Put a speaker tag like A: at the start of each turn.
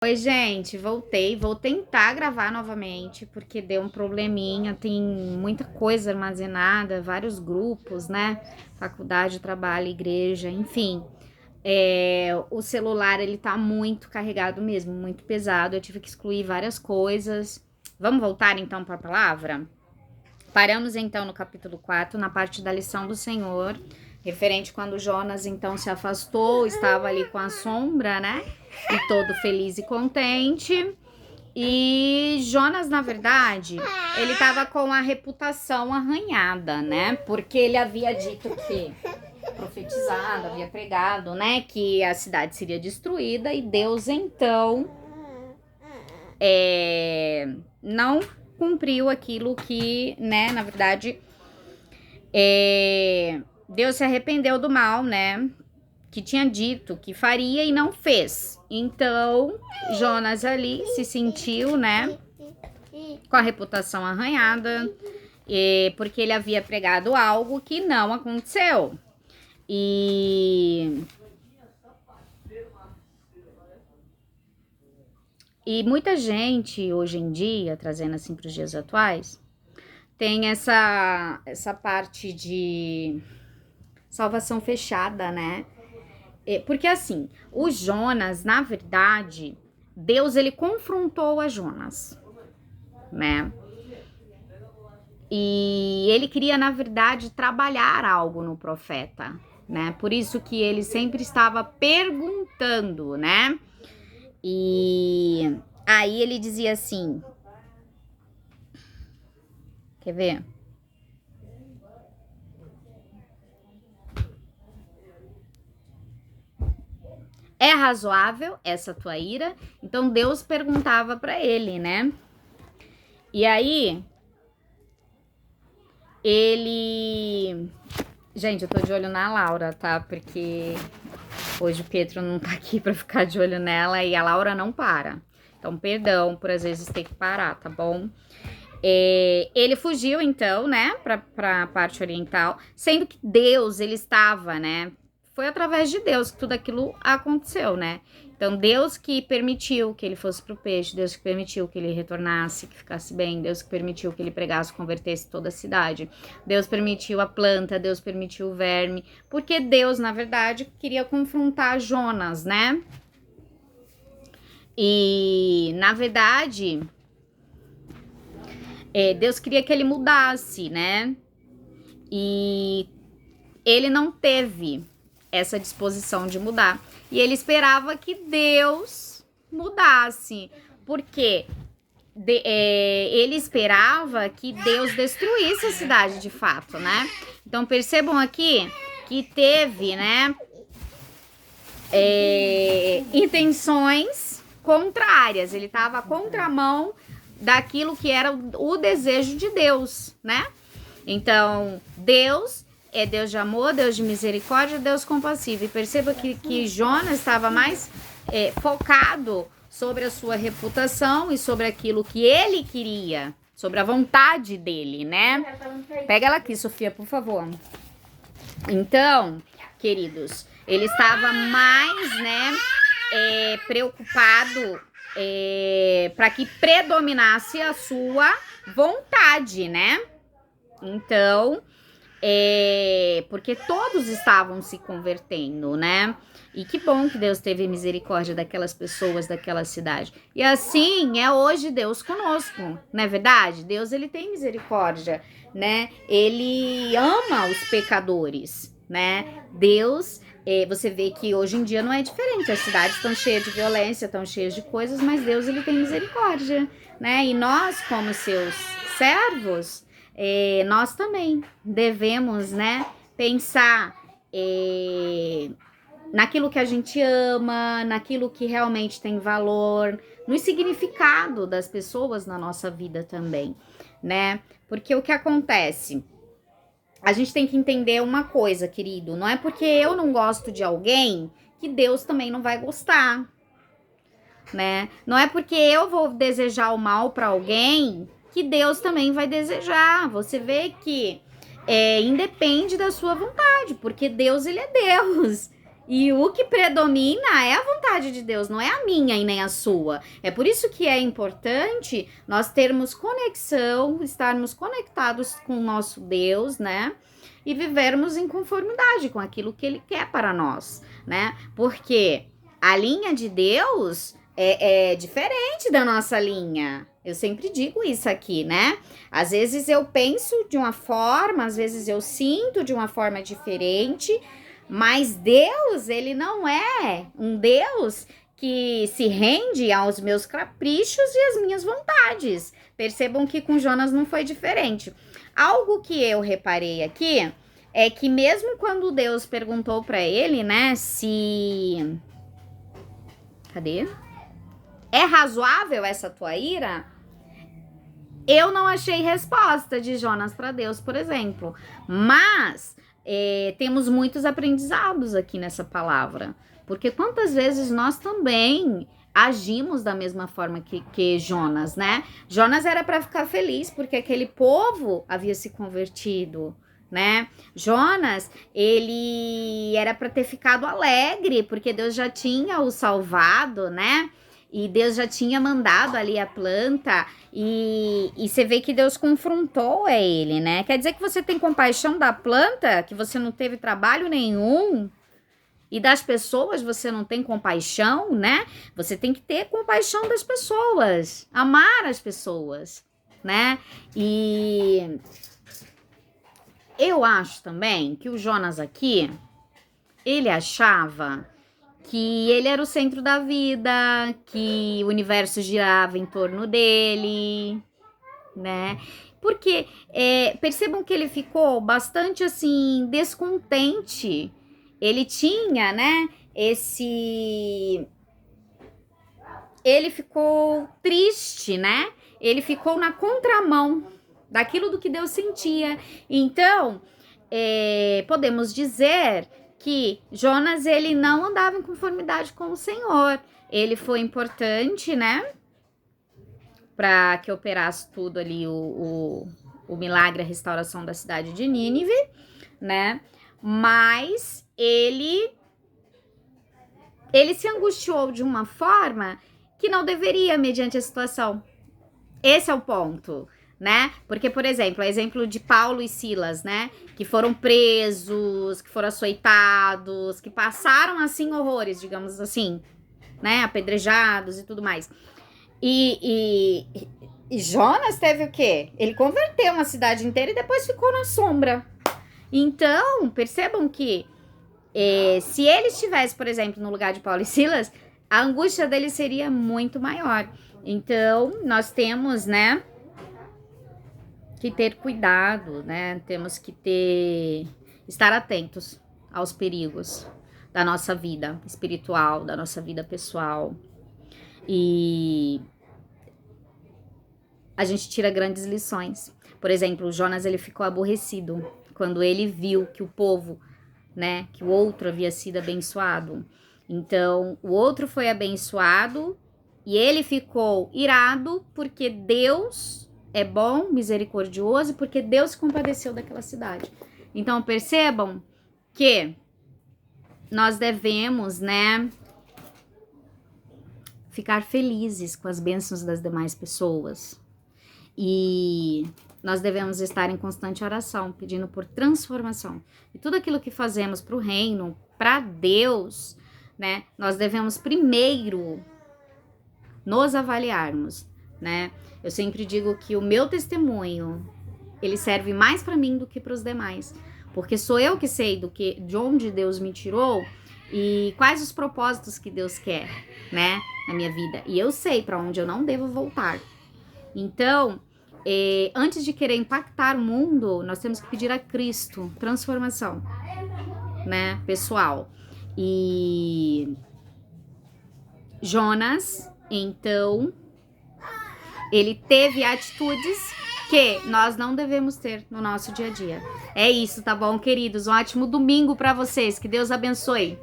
A: Oi, gente, voltei. Vou tentar gravar novamente, porque deu um probleminha. Tem muita coisa armazenada, vários grupos, né? Faculdade, trabalho, igreja, enfim. O celular, ele tá muito carregado mesmo, muito pesado. Eu tive que excluir várias coisas. Vamos voltar então para a palavra? Paramos então no capítulo 4, na parte da lição do Senhor, referente quando Jonas então se afastou, estava ali com a sombra, né? E todo feliz e contente. E Jonas, na verdade, ele estava com a reputação arranhada, né? Porque ele havia dito que, profetizado, havia pregado, né? Que a cidade seria destruída e Deus então não cumpriu aquilo que, né, na verdade, Deus se arrependeu do mal, né, que tinha dito que faria e não fez. Então, Jonas ali se sentiu, né, com a reputação arranhada, porque ele havia pregado algo que não aconteceu. E muita gente, hoje em dia, trazendo assim para os dias atuais, tem essa parte de salvação fechada, né? Porque assim, o Jonas, na verdade, Deus, ele confrontou a Jonas, né? E ele queria, na verdade, trabalhar algo no profeta, né? Por isso que ele sempre estava perguntando, né? E aí ele dizia assim, quer ver? É razoável essa tua ira? Então Deus perguntava para ele, né? E aí ele... Gente, eu tô de olho na Laura, tá? Porque hoje o Pietro não tá aqui pra ficar de olho nela e a Laura não para. Então, perdão por às vezes ter que parar, tá bom? Ele fugiu, então, né, pra parte oriental, sendo que Deus, ele estava, né? Foi através de Deus que tudo aquilo aconteceu, né? Então, Deus que permitiu que ele fosse pro peixe, Deus que permitiu que ele retornasse, que ficasse bem, Deus que permitiu que ele pregasse, convertesse toda a cidade, Deus permitiu a planta, Deus permitiu o verme, porque Deus, na verdade, queria confrontar Jonas, né? E, na verdade, Deus queria que ele mudasse, né? E ele não teve essa disposição de mudar. E ele esperava que Deus mudasse. Porque ele esperava que Deus destruísse a cidade de fato, né? Então percebam aqui que teve, né, intenções contrárias. Ele estava à contramão daquilo que era o desejo de Deus, né? Então, Deus é Deus de amor, Deus de misericórdia, Deus compassivo. E perceba que Jonas estava mais focado sobre a sua reputação e sobre aquilo que ele queria, sobre a vontade dele, né? Pega ela aqui, Sofia, por favor. Então, queridos, ele estava mais, né, preocupado para que predominasse a sua vontade, né? Então, porque todos estavam se convertendo, né? E que bom que Deus teve misericórdia daquelas pessoas, daquela cidade. E assim é hoje Deus conosco, não é verdade? Deus, ele tem misericórdia, né? Ele ama os pecadores, né? Deus, você vê que hoje em dia não é diferente. As cidades estão cheias de violência, estão cheias de coisas, mas Deus, ele tem misericórdia, né? E nós, como seus servos, nós também devemos, né, pensar naquilo que a gente ama, naquilo que realmente tem valor, no significado das pessoas na nossa vida também, né? Porque o que acontece? A gente tem que entender uma coisa, querido, não é porque eu não gosto de alguém que Deus também não vai gostar, né? Não é porque eu vou desejar o mal para alguém que Deus também vai desejar. Você vê que independe da sua vontade, porque Deus, ele é Deus. E o que predomina é a vontade de Deus, não é a minha e nem a sua. É por isso que é importante nós termos conexão, estarmos conectados com o nosso Deus, né? E vivermos em conformidade com aquilo que Ele quer para nós, né? Porque a linha de Deus é diferente da nossa linha. Eu sempre digo isso aqui, né? Às vezes eu penso de uma forma, às vezes eu sinto de uma forma diferente, mas Deus, Ele não é um Deus que se rende aos meus caprichos e às minhas vontades. Percebam que com Jonas não foi diferente. Algo que eu reparei aqui é que mesmo quando Deus perguntou para ele, né, se... Cadê? É razoável essa tua ira? Eu não achei resposta de Jonas para Deus, por exemplo. Mas temos muitos aprendizados aqui nessa palavra. Porque quantas vezes nós também agimos da mesma forma que Jonas, né? Jonas era para ficar feliz porque aquele povo havia se convertido, né? Jonas, ele era para ter ficado alegre porque Deus já tinha o salvado, né? E Deus já tinha mandado ali a planta e você vê que Deus confrontou ele, né? Quer dizer que você tem compaixão da planta, que você não teve trabalho nenhum, e das pessoas você não tem compaixão, né? Você tem que ter compaixão das pessoas, amar as pessoas, né? E eu acho também que o Jonas aqui, ele achava que ele era o centro da vida, que o universo girava em torno dele, né? Porque percebam que ele ficou bastante assim descontente. Ele tinha, né? Ele ficou triste, né? Ele ficou na contramão daquilo do que Deus sentia. Então, podemos dizer que Jonas, ele não andava em conformidade com o Senhor. Ele foi importante, né? Para que operasse tudo ali o milagre, a restauração da cidade de Nínive, né? Mas ele se angustiou de uma forma que não deveria, mediante a situação. Esse é o ponto, né? Porque, por exemplo, o exemplo de Paulo e Silas, né? Que foram presos, que foram açoitados, que passaram, assim, horrores, digamos assim, né? Apedrejados e tudo mais. E Jonas teve o quê? Ele converteu uma cidade inteira e depois ficou na sombra. Então, percebam que se ele estivesse, por exemplo, no lugar de Paulo e Silas, a angústia dele seria muito maior. Então, nós temos, né, que ter cuidado, né? Temos que estar atentos aos perigos da nossa vida espiritual, da nossa vida pessoal. E a gente tira grandes lições. Por exemplo, o Jonas, ele ficou aborrecido quando ele viu que o povo, né, que o outro havia sido abençoado. Então, o outro foi abençoado e ele ficou irado porque Deus é bom, misericordioso, porque Deus se compadeceu daquela cidade. Então, percebam que nós devemos, né, ficar felizes com as bênçãos das demais pessoas. E nós devemos estar em constante oração, pedindo por transformação. E tudo aquilo que fazemos para o reino, para Deus, né, nós devemos primeiro nos avaliarmos, né? Eu sempre digo que o meu testemunho, ele serve mais para mim do que para os demais, porque sou eu que sei de onde Deus me tirou e quais os propósitos que Deus quer, né, na minha vida. E eu sei para onde eu não devo voltar. Então, antes de querer impactar o mundo, nós temos que pedir a Cristo transformação, né, pessoal. E Jonas, então, ele teve atitudes que nós não devemos ter no nosso dia a dia. É isso, tá bom, queridos? Um ótimo domingo para vocês. Que Deus abençoe.